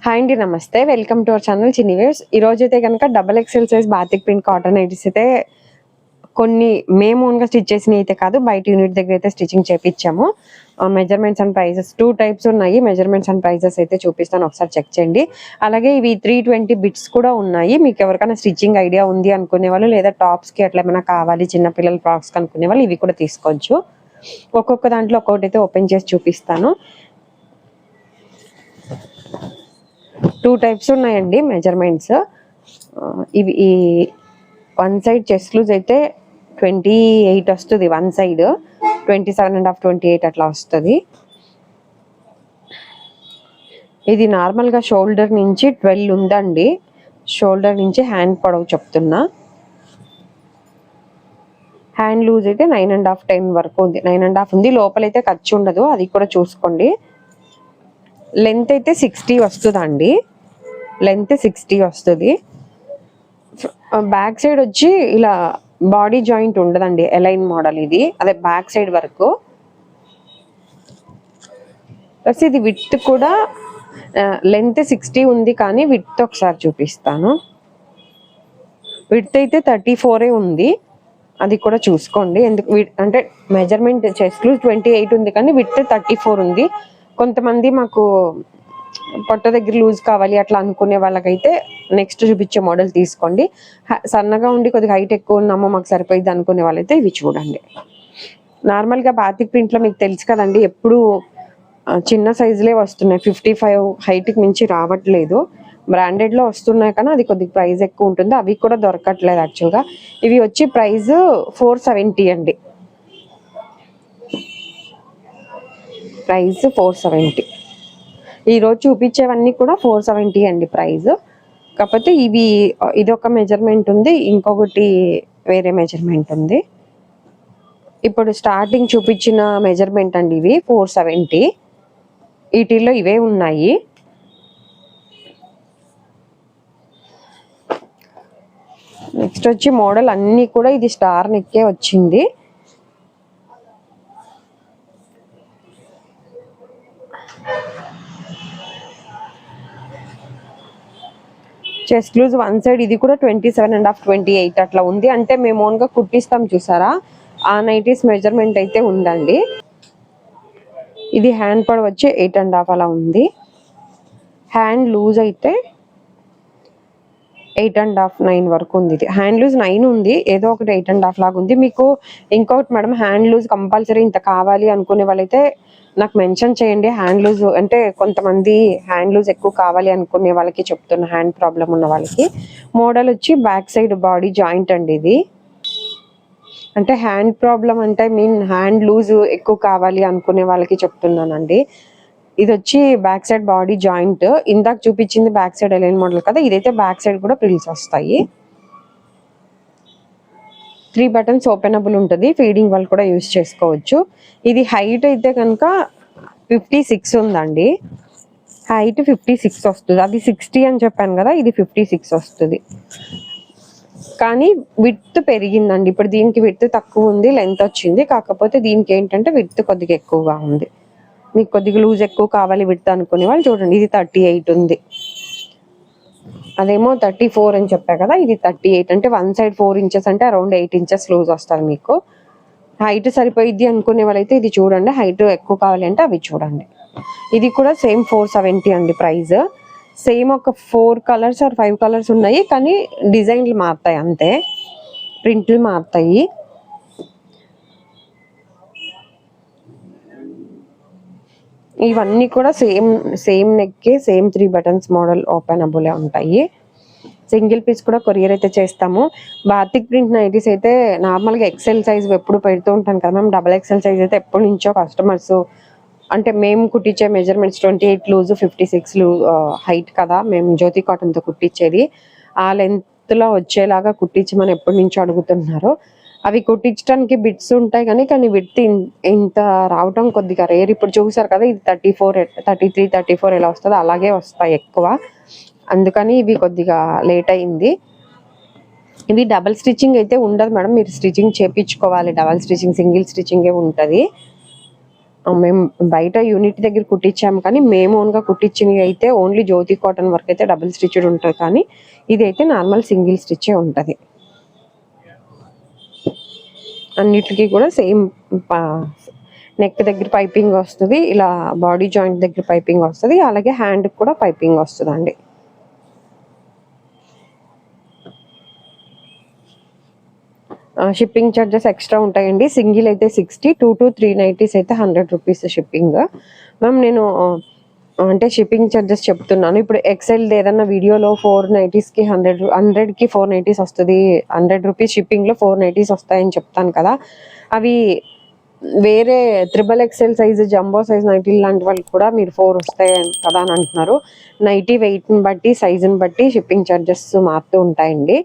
Hi అండి, నమస్తే. Welcome to our channel Chinni waves. ఈరోజు అయితే కనుక double XL size batik print cotton nighties అయితే కొన్ని మేము ఓన్గా స్టిచ్ చేసినవి అయితే కాదు, బయట యూనిట్ దగ్గర అయితే స్టిచ్చింగ్ చేయించాము. మెజర్మెంట్స్ అండ్ ప్రైజెస్ 2 టైప్స్ ఉన్నాయి. మెజర్మెంట్స్ అండ్ ప్రైజెస్ అయితే చూపిస్తాను, ఒకసారి చెక్ చేయండి. అలాగే ఇవి 320 బిట్స్ కూడా ఉన్నాయి. మీకు ఎవరికైనా స్టిచ్చింగ్ ఐడియా ఉంది అనుకునే వాళ్ళు, లేదా టాప్స్కి అట్లా ఏమైనా కావాలి చిన్నపిల్లల ఫ్రాక్స్కి అనుకునే వాళ్ళు ఇవి కూడా తీసుకోవచ్చు. ఒక్కొక్క దాంట్లో ఒక్కొక్కటి అయితే ఓపెన్ చేసి చూపిస్తాను. 2 టైప్స్ ఉన్నాయండి మెజర్మెంట్స్. ఇవి ఈ వన్ సైడ్ చెస్ట్ లూజ్ అయితే 28 వస్తుంది, వన్ సైడ్ 27.5 28 అట్లా వస్తుంది. ఇది నార్మల్గా షోల్డర్ నుంచి 12 ఉందండి. షోల్డర్ నుంచి హ్యాండ్ పొడవు చెప్తున్నా. హ్యాండ్ లూజ్ అయితే 9.5 10 వరకు ఉంది. 9.5 ఉంది. లోపలైతే ఖర్చు ఉండదు, అది కూడా చూసుకోండి. లెంత్ అయితే 60 వస్తుందండి. లెంత్ 60 వస్తుంది. బ్యాక్ సైడ్ వచ్చి ఇలా బాడీ జాయింట్ ఉండదండి, ఎలైన్ మోడల్ ఇది. అదే బ్యాక్ సైడ్ వరకు. ప్లస్ ఇది విడ్త్ కూడా లెంత్ 60 ఉంది, కానీ విడ్త్ ఒకసారి చూపిస్తాను. విడ్త్ అయితే 34 ఉంది, అది కూడా చూసుకోండి. ఎందుకు అంటే మెజర్మెంట్ చెస్ట్ లూజ్ 28 ఉంది, కానీ విడ్త్ 34 ఉంది. కొంతమంది మాకు పొట్ట దగ్గర లూజ్ కావాలి అట్లా అనుకునే వాళ్ళకైతే నెక్స్ట్ చూపించే మోడల్ తీసుకోండి. సన్నగా ఉండి కొద్దిగా హైట్ ఎక్కువ ఉన్నామో మాకు సరిపోయింది అనుకునే వాళ్ళైతే ఇవి చూడండి. నార్మల్గా బాతిక్ ప్రింట్లో మీకు తెలుసు కదండి, ఎప్పుడు చిన్న సైజులే వస్తున్నాయి. 55 హైట్కి మించి రావట్లేదు. బ్రాండెడ్లో వస్తున్నాయి, కానీ అది కొద్దిగా ప్రైస్ ఎక్కువ ఉంటుంది. అవి కూడా దొరకట్లేదు యాక్చువల్గా. ఇవి వచ్చి ప్రైస్ 470 అండి. ప్రైస్ 470. ఈరోజు చూపించేవన్నీ కూడా 470 అండి ప్రైస్. కాకపోతే ఇది ఒక మెజర్మెంట్ ఉంది, ఇంకొకటి వేరే మెజర్మెంట్ ఉంది. ఇప్పుడు స్టార్టింగ్ చూపించిన మెజర్మెంట్ అండి ఇవి 470. వీటిల్లో ఇవే ఉన్నాయి. నెక్స్ట్ వచ్చి మోడల్ అన్నీ కూడా ఇది స్టార్ నెక్కే వచ్చింది. చెస్ట్ లూజ్ వన్ సైడ్ ఇది కూడా 27.5 28 అట్లా ఉంది. అంటే మేము ఓన్గా కుట్టిస్తాం చూసారా, ఆ నైటీస్ మెజర్మెంట్ అయితే ఉందండి. ఇది హ్యాండ్ పొడవు వచ్చి 8.5 అలా ఉంది. హ్యాండ్ లూజ్ అయితే 8.5 9 వరకు ఉంది. ఇది హ్యాండ్ లూజ్ 9 ఉంది, ఏదో ఒకటి 8.5 లాగా ఉంది. మీకు ఇంకొకటి మేడం, హ్యాండ్ లూజ్ కంపల్సరీ ఇంత కావాలి అనుకునే వాళ్ళైతే నాకు మెన్షన్ చేయండి. హ్యాండ్ లూజ్ అంటే కొంతమంది హ్యాండ్ లూజ్ ఎక్కువ కావాలి అనుకునే వాళ్ళకి చెప్తున్నా, హ్యాండ్ ప్రాబ్లం ఉన్న వాళ్ళకి. మోడల్ వచ్చి బ్యాక్ సైడ్ బాడీ జాయింట్ అండి ఇది. అంటే హ్యాండ్ ప్రాబ్లం అంటే హ్యాండ్ లూజ్ ఎక్కువ కావాలి అనుకునే వాళ్ళకి చెప్తున్నానండి. ఇది వచ్చి బ్యాక్ సైడ్ బాడీ జాయింట్. ఇందాక చూపించింది బ్యాక్ సైడ్ ఎలైన్ మోడల్ కదా, ఇదైతే బ్యాక్ సైడ్ కూడా ప్రిల్స్ వస్తాయి. 3 బటన్స్ ఓపెనబుల్ ఉంటుంది. ఫీడింగ్ వాళ్ళు కూడా యూజ్ చేసుకోవచ్చు. ఇది హైట్ అయితే కనుక 56 ఉందండి. హైట్ 56 వస్తుంది. అది 60 అని చెప్పాను కదా, ఇది 56 వస్తుంది. కానీ విడ్త్ పెరిగిందండి. ఇప్పుడు దీనికి విడ్త్ తక్కువ ఉంది, లెంత్ వచ్చింది. కాకపోతే దీనికి ఏంటంటే విడ్త్ కొద్దిగా ఎక్కువగా ఉంది. మీకు కొద్దిగా లూజ్ ఎక్కువ కావాలి విడ్త్ అనుకునే వాళ్ళు చూడండి, ఇది 38 ఉంది. అదేమో 34 అని చెప్పా కదా, ఇది 38. అంటే వన్ సైడ్ 4 ఇంచెస్ అంటే అరౌండ్ 8 ఇంచెస్ లూజ్ వస్తుంది మీకు. హైట్ సరిపోయిద్ది అనుకునే వాళ్ళైతే ఇది చూడండి. హైట్ ఎక్కువ కావాలి అంటే అవి చూడండి. ఇది కూడా సేమ్ 470 అండి ప్రైస్. సేమ్ ఒక 4 కలర్స్ ఆర్ 5 కలర్స్ ఉన్నాయి, కానీ డిజైన్లు మారుతాయి అంతే, ప్రింట్లు మారుతాయి. ఇవన్నీ కూడా సేమ్ నెక్కే, సేమ్ 3 బటన్స్ మోడల్ ఓపెనబులే ఉంటాయి. సింగిల్ పీస్ కూడా కొరియర్ అయితే చేస్తాము. బాతిక్ ప్రింట్ నైటీస్ అయితే నార్మల్గా ఎక్సెల్ సైజ్ ఎప్పుడు పెడుతూ ఉంటాను కదా మేము. డబల్ ఎక్సెల్ సైజ్ అయితే ఎప్పటి నుంచో కస్టమర్స్, అంటే మేము కుట్టించే మెజర్మెంట్స్ 28 లూజ్ 56 హైట్ కదా, మేము జ్యోతి కాటన్తో కుట్టించేది. ఆ లెంత్లో వచ్చేలాగా కుట్టించమని ఎప్పటి నుంచో అడుగుతున్నారు. అవి కుట్టించడానికి బిట్స్ ఉంటాయి, కానీ విడ్త్ ఇంత రావటం కొద్దిగా రేర్. ఇప్పుడు చూసారు కదా, ఇది 34 33 34 ఎలా వస్తుందో అలాగే వస్తాయి ఎక్కువ. అందుకని ఇవి కొద్దిగా లేట్ అయింది. ఇవి డబల్ స్టిచ్చింగ్ అయితే ఉండదు మేడం, మీరు స్టిచ్చింగ్ చేయించుకోవాలి. డబల్ స్టిచ్చింగ్, సింగిల్ స్టిచ్చింగే ఉంటుంది. మేము బయట యూనిట్ దగ్గర కుట్టించాము, కానీ మేము ఓన్గా కుట్టించినవి అయితే ఓన్లీ జ్యోతి కాటన్ వర్క్ అయితే డబుల్ స్టిచ్డ్ ఉంటుంది, కానీ ఇదైతే నార్మల్ సింగిల్ స్టిచ్చే ఉంటుంది. అన్నిటికీ కూడా సేమ్ నెక్ దగ్గర పైపింగ్ వస్తుంది, ఇలా బాడీ జాయింట్ దగ్గర పైపింగ్ వస్తుంది, అలాగే హ్యాండ్ కూడా పైపింగ్ వస్తుందండి. షిప్పింగ్ ఛార్జెస్ ఎక్స్ట్రా ఉంటాయండి. సింగిల్ అయితే 60, 2 to 3 నైటీస్ అయితే 100 రూపీస్ షిప్పింగ్. మ్యామ్ నేను అంటే షిప్పింగ్ ఛార్జెస్ చెప్తున్నాను. ఇప్పుడు ఎక్సెల్ ఏదన్నా వీడియోలో 4 నైటీస్కి 100కి 4 నైటీస్ వస్తుంది, 100 రూపీస్ షిప్పింగ్లో 4 నైటీస్ వస్తాయని చెప్తాను కదా, అవి వేరే XXL సైజు జంబో సైజ్ నైటీలు లాంటి వాళ్ళకి కూడా మీరు 4 వస్తాయి కదా అని అంటున్నారు. నైటీ వెయిట్ని బట్టి సైజుని బట్టి షిప్పింగ్ ఛార్జెస్ మారుతూ ఉంటాయండి.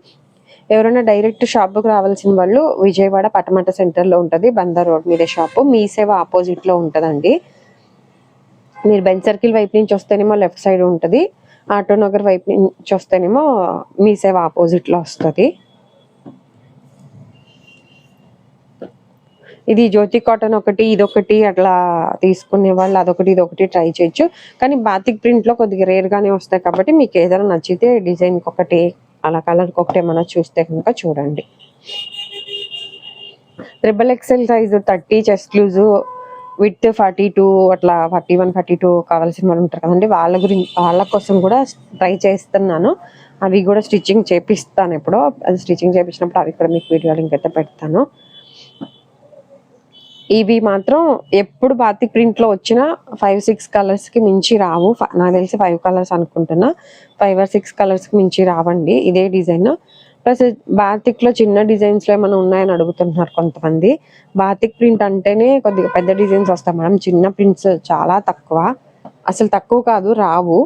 ఎవరైనా డైరెక్ట్ షాప్కి రావాల్సిన వాళ్ళు విజయవాడ పటమట సెంటర్లో ఉంటుంది, బందర్ రోడ్ మీద షాపు, మీ సేవ ఆపోజిట్లో ఉంటుందండి. మీరు బెంచ్ సర్కిల్ వైపు నుంచి వస్తేనేమో లెఫ్ట్ సైడ్ ఉంటుంది, ఆటోనగర్ వైపు నుంచి వస్తేనేమో మీ సేవ ఆపోజిట్లో వస్తుంది. ఇది జ్యోతి కాటన్ ఒకటి, ఇదొకటి అట్లా తీసుకునే వాళ్ళు అదొకటి ఇదొకటి ట్రై చేయొచ్చు, కానీ బాతిక్ ప్రింట్లో కొద్దిగా రేర్గానే వస్తాయి కాబట్టి మీకు ఏదైనా నచ్చితే డిజైన్కి ఒకటి అలా కలర్కి ఒకటి ఏమైనా చూస్తే కనుక చూడండి. XXL size 30 chest loose with 42 అట్లా 41, 42 కావాల్సిన వాళ్ళు ఉంటారు కదండి, వాళ్ళ కోసం కూడా ట్రై చేస్తున్నాను. అవి కూడా స్టిచ్చింగ్ చేపిస్తాను ఎప్పుడో, అది స్టిచ్చింగ్ చేపించినప్పుడు అవి కూడా మీకు వీడియో లింక్ అయితే పెడతాను. ఇవి మాత్రం ఎప్పుడు బాతిక్ ప్రింట్లో వచ్చినా 5-6 కలర్స్కి మించి రావు, నాకు తెలిసి 5 కలర్స్ అనుకుంటున్నా, 5 or 6 కలర్స్కి మించి రావండి ఇదే డిజైన్. ప్లస్ బాతిక్లో చిన్న డిజైన్స్లో ఏమైనా ఉన్నాయని అడుగుతున్నారు కొంతమంది. బాతిక్ ప్రింట్ అంటేనే కొద్దిగా పెద్ద డిజైన్స్ వస్తాయి మేడం, చిన్న ప్రింట్స్ చాలా తక్కువ, అసలు తక్కువ కాదు, రావు.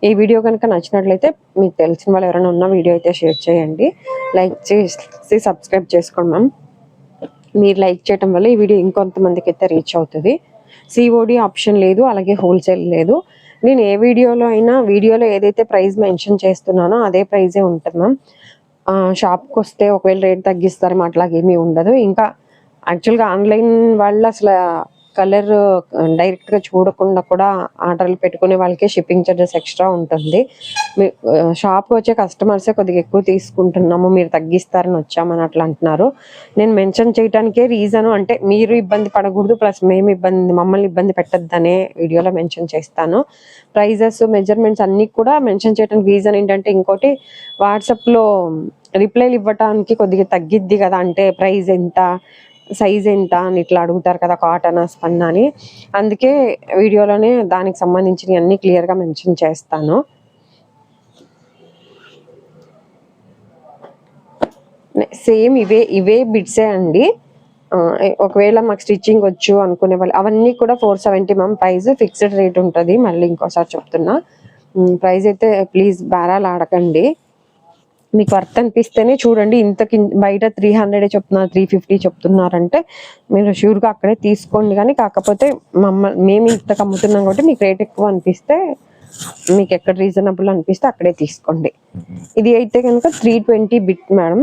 ఈ వీడియో కనుక నచ్చినట్లయితే మీకు తెలిసిన వాళ్ళు ఎవరైనా ఉన్న వీడియో అయితే షేర్ చేయండి, లైక్ చేసి సబ్స్క్రైబ్ చేసుకోండి మ్యామ్. మీరు లైక్ చేయడం వల్ల ఈ వీడియో ఇంకొంతమందికి అయితే రీచ్ అవుతుంది. COD ఆప్షన్ లేదు, అలాగే హోల్సేల్ లేదు. నేను ఏ వీడియోలో అయినా వీడియోలో ఏదైతే ప్రైస్ మెన్షన్ చేస్తున్నానో అదే ప్రైజే ఉంటుంది మ్యామ్. షాప్కి వస్తే ఒకవేళ రేట్ తగ్గిస్తారేమో అట్లాగేమీ ఉండదు. ఇంకా యాక్చువల్గా ఆన్లైన్ వాళ్ళు అసలు కలర్ డైరెక్ట్గా చూడకుండా కూడా ఆర్డర్లు పెట్టుకునే వాళ్ళకే షిప్పింగ్ ఛార్జెస్ ఎక్స్ట్రా ఉంటుంది. షాప్కి వచ్చే కస్టమర్సే కొద్దిగా ఎక్కువ తీసుకుంటున్నాము, మీరు తగ్గిస్తారని వచ్చామని అట్లా అంటున్నారు. నేను మెన్షన్ చేయడానికే రీజను, అంటే మీరు ఇబ్బంది పడకూడదు, ప్లస్ మమ్మల్ని ఇబ్బంది పెట్టద్దనే వీడియోలో మెన్షన్ చేస్తాను. ప్రైజెస్ మెజర్మెంట్స్ అన్నీ కూడా మెన్షన్ చేయడానికి రీజన్ ఏంటంటే, ఇంకోటి వాట్సాప్లో రిప్లైలు ఇవ్వటానికి కొద్దిగా తగ్గిద్ది కదా, అంటే ప్రైస్ ఎంత, సైజ్ ఎంత అని ఇట్లా అడుగుతారు కదా, కాటన్ స్పన్ అని, అందుకే వీడియోలోనే దానికి సంబంధించిన అన్ని క్లియర్గా మెన్షన్ చేస్తాను. సేమ్ ఇవే బిట్సే అండి. ఒకవేళ మాకు స్టిచ్చింగ్ వచ్చు అనుకునే వాళ్ళు అవన్నీ కూడా 470 మ్యామ్, ప్రైస్ ఫిక్స్డ్ రేట్ ఉంటుంది. మళ్ళీ ఇంకోసారి చెప్తున్నా, ప్రైస్ అయితే ప్లీజ్ బేరాలు ఆడకండి, మీకు వర్త్ అనిపిస్తేనే చూడండి. ఇంతకి బయట 300 చెప్తున్నారు, 350 చెప్తున్నారంటే మీరు షూర్గా అక్కడే తీసుకోండి. కానీ కాకపోతే మేము ఇంతకు అమ్ముతున్నాం కాబట్టి మీకు రేట్ ఎక్కువ అనిపిస్తే, మీకు ఎక్కడ రీజనబుల్ అనిపిస్తే అక్కడే తీసుకోండి. ఇది అయితే కనుక 320 bit madam,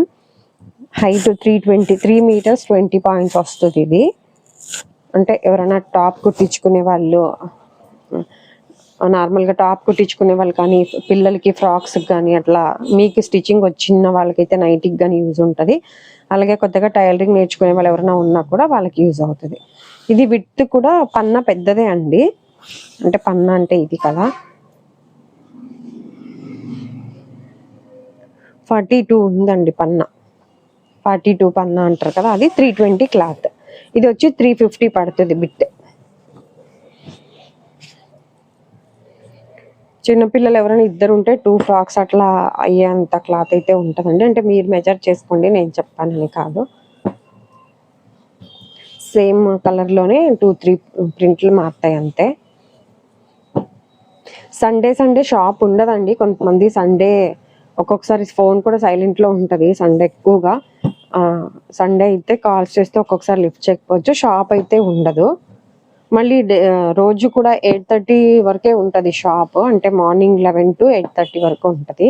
height 3 meters 20 points వస్తుంది. ఇది అంటే ఎవరైనా టాప్ కుట్టించుకునే వాళ్ళు, నార్మల్గా టాప్ కుట్టించుకునే వాళ్ళు కానీ, పిల్లలకి ఫ్రాక్స్ కానీ అట్లా మీకు స్టిచ్చింగ్ వచ్చిన వాళ్ళకైతే నైటీకి కానీ యూజ్ ఉంటుంది. అలాగే కొత్తగా టైలరింగ్ నేర్చుకునే వాళ్ళు ఎవరైనా ఉన్నా కూడా వాళ్ళకి యూజ్ అవుతుంది. ఇది విడ్త్ కూడా పన్నా పెద్దదే అండి, అంటే పన్నా అంటే ఇది కదా, 42 ఉందండి పన్నా, 42 పన్నా అంటారు కదా, అది 320 క్లాత్. ఇది వచ్చి 350 పడుతుంది బిట్. చిన్నపిల్లలు ఎవరైనా ఇద్దరు ఉంటే 2 ఫ్రాక్స్ అట్లా అయ్యేంత క్లాత్ అయితే ఉంటుందండి. అంటే మీరు మెజర్ చేసుకోండి, నేను చెప్పానని కాదు. సేమ్ కలర్లోనే 2-3 ప్రింట్లు మారుతాయి అంతే. సండే షాప్ ఉండదండి, కొంతమంది సండే ఒక్కొక్కసారి ఫోన్ కూడా సైలెంట్లో ఉంటుంది సండే ఎక్కువగా. సండే అయితే కాల్స్ చేస్తే ఒక్కొక్కసారి లిఫ్ట్ చేయకపోవచ్చు, షాప్ అయితే ఉండదు. మళ్ళీ రోజు కూడా 8:30 వరకే ఉంటుంది షాప్, అంటే మార్నింగ్ 11 to 8:30 వరకు ఉంటుంది.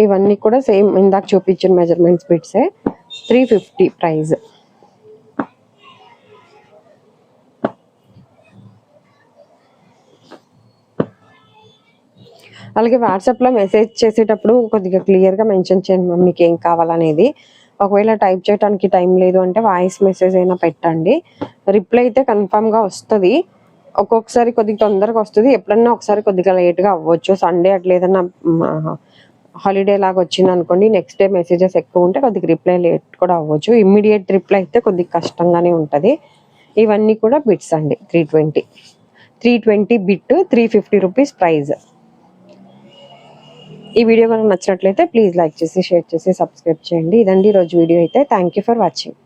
ఇవన్నీ కూడా సేమ్ ఇందాక చూపించిన మెజర్మెంట్స్ బిట్సే. 350 ప్రైస్. అలాగే వాట్సాప్లో మెసేజ్ చేసేటప్పుడు కొద్దిగా క్లియర్గా మెన్షన్ చేయండి మీకు ఏం కావాలనేది. ఒకవేళ టైప్ చేయడానికి టైం లేదు అంటే వాయిస్ మెసేజ్ అయినా పెట్టండి. రిప్లై అయితే కన్ఫామ్గా వస్తుంది. ఒక్కొక్కసారి కొద్దిగా తొందరగా వస్తుంది, ఎప్పుడన్నా ఒకసారి కొద్దిగా లేట్గా అవ్వచ్చు. సండే అట్లా ఏదన్నా హాలిడే లాగా వచ్చింది అనుకోండి, నెక్స్ట్ డే మెసేజెస్ ఎక్కువ ఉంటే కొద్దిగా రిప్లై లేట్ కూడా అవ్వచ్చు. ఇమ్మీడియట్ రిప్లై అయితే కొద్దిగా కష్టంగానే ఉంటుంది. ఇవన్నీ కూడా బిట్స్ అండి. 320 బిట్, 350 రూపీస్ ప్రైజ్. ఈ వీడియో కనుక నచ్చినట్లయితే ప్లీజ్ లైక్ చేసి, షేర్ చేసి, సబ్స్క్రైబ్ చేయండి. ఇదండి ఈరోజు వీడియో అయితే. Thank you for watching.